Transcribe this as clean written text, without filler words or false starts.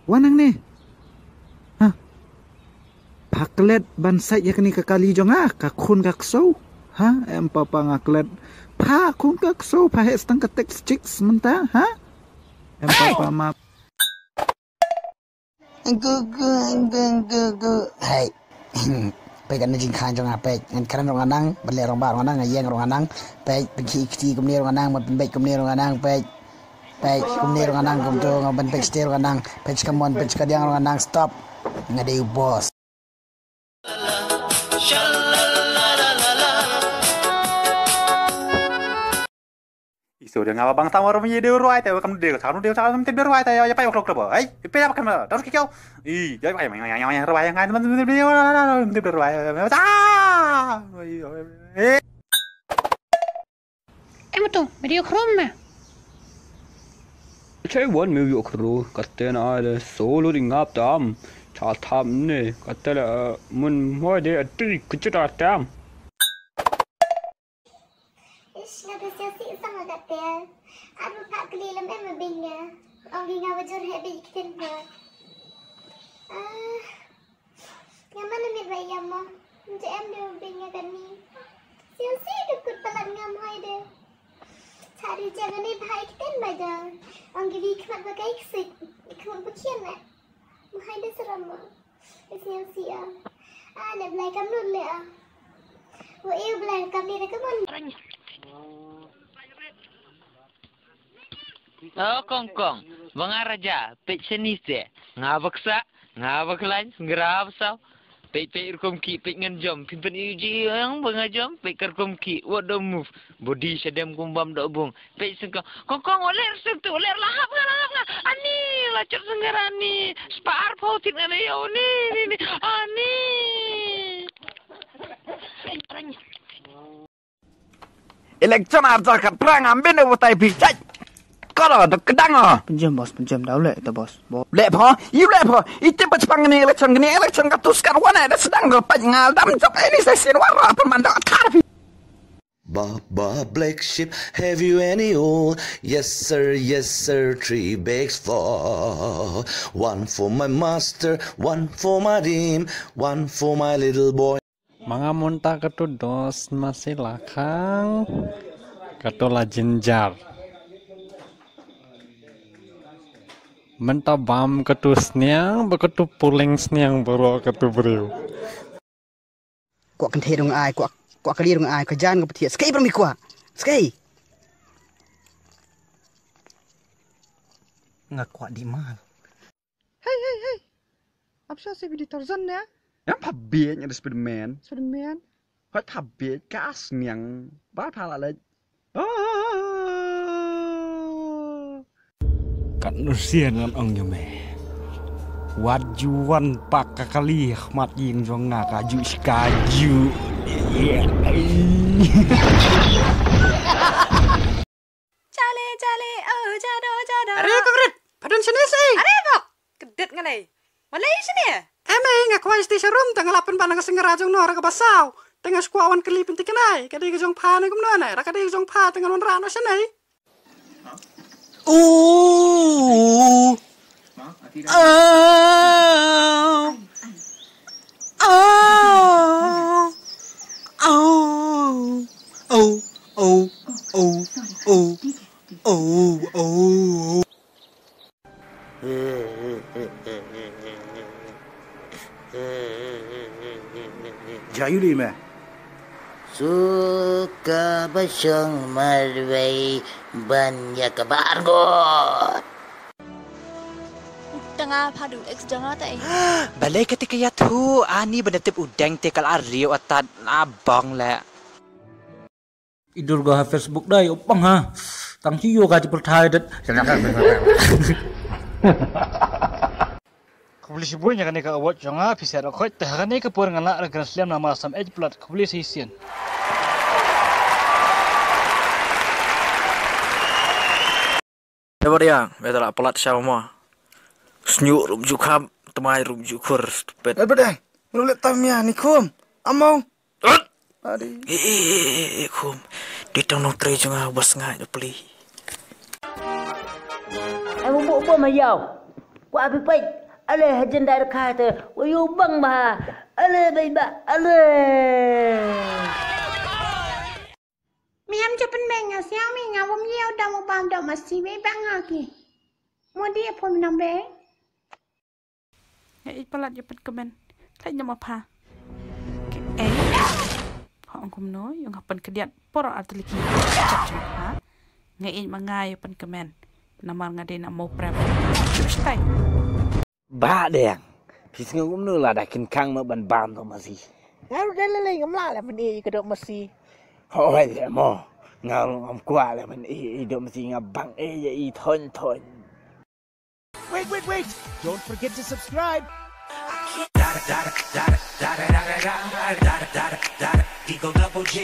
Wanang ni. Ha? Paklet bansai ya kini kekali jong kakun kakso. Ha? Papa ngaklet. Pa kun kakso pa setang ketek cik sementara. Ha? Papa ma. Hai. Pegan jing khan jong pe ngan kran rong anang bele rong ba rong anang ngayeng rong anang pe ki ki kum ni rong anang ban pe kum ni rong anang pe kum ni rong anang kum to ban pe stil rong anang pe kamon pe kadiang rong anang stop ngade bos. Isu dia ngapa bang tawar punya dia ruai tapi kamu dia tahu tim dia ruai tapi ya pakai klub apa? Ipe apa kamu? Terus kau? Ya pakai yang ruai yang kan tim dia ruai. Betul, video krom mah. Saya wan video kru kata nak ada solo di ngap tam, catam ni kata lah mun mau dia ada kecil tam. Aku tak kelilam membingga. Orang ingat wajar habis kita buat. Yang mana mirbai yamo? Macam dia membingga kan ni. Siapa dukut pelan ngam hai deh. Cari jangan ni bahai kita baca. Orang gigi kemat pakai kesik. Kemat bukian nak. Mahai deh seram. Siapa? Nak belai kamu le ah. Wah ia belai kami rekomend. Oh kongkong, bang raja, pek senis deh, ngabaksa, ngabaklan, ngerabsau, pek urkom ki, pek nganjom, pimpin uji yang bangajom, pek kerkom ki, what the move, body sedem kumbam dobung, pek sengkong, kongkong oler sentuh, oler lahap, ani, lacak senggarani, spar pautin ada yo ni, ani. Election arca perang ambil ni buat pijat. Kalau ada kedang Penjam bos, penjam dah lek tu bos. Lek apa? You lek apa? Itu pas pangni election katus karwana ada sedang lepas ngadam jok ini sesi warna pemandangan tarif. Baba Black Sheep, have you any oil? Yes sir, 3 bags for. One for my master, one for my team, one for my little boy. Mga monta katu dos masih lakang katu la jenjar. Menta bam katu sniang beketu puling sniang baru katu beriu. Kuat kan terung ai kuat kali rong ai kejan ke petia skai permi kuat skai nggak kuat di mal. Hei. Apa sih video Tarzan ya? Yang pabit yang Spiderman. Spiderman. Hot pabit kas yang batal lagi. Kat nusian kan ong yome. Wajuan pak kali mat ying jong nak kaju skaju. Cale, oh jado. Are kau kedet, padon sini sih. Are bok, kedet ngalai. Malai sini ya? Ngak kuai station room tengah lapan panang kesengara jong nora ke basau. Tengah skuawan kelipin tikenai. Kadai ke jong pa ni kumna nai. Rakadai ke jong pa tengah non rano sini. Jayu di mana? Suka bersong marwai banyak kebargot. Tengah padu X jangan tak Balai ketika ya tu ani berdetip udang tekal ariu atat abang le. Idur gua Facebook dah, opang ha. Tang ciyo gaji percaya dat. Kubli sibunya kan ika awat jangan bisa rakoi tahan ika pur ngana rekan Islam nama asam edge plat kubli sisian. Dapat yang betul lah pelat sama. Senyuk rum jukam temai rum jukur stupid. Bedeng, menulis tamnya nikum. Amau. Kum. Di tengah tre jangan bos ngai peli. Em muốn mua mà giàu Wa abi pai. Ale hajan dar kha te. Wa yu bang ba. Ale bai ba. Ale. Miam cepen menga siang mi ngawam yau dah mau bam dah masih be bang lagi. Mau dia pun menang be. Hãy palat cho bật comment lại nhầm apa cái họ không nói yung hapan kedian poro artiliki ha ngay mà ngay pan comment namar ngade na mau prep stay ba đèn thì ngư cũng như là đại kinh khang mà bàn bàn thôi mà gì Ngau dah lelai ngamla lah meni kedok mesti. Thôi để mò ngao hôm qua là mình ý đồ mà gì ngà bằng ý thôn thôn. Wait! Don't forget to subscribe. Eagle Double G.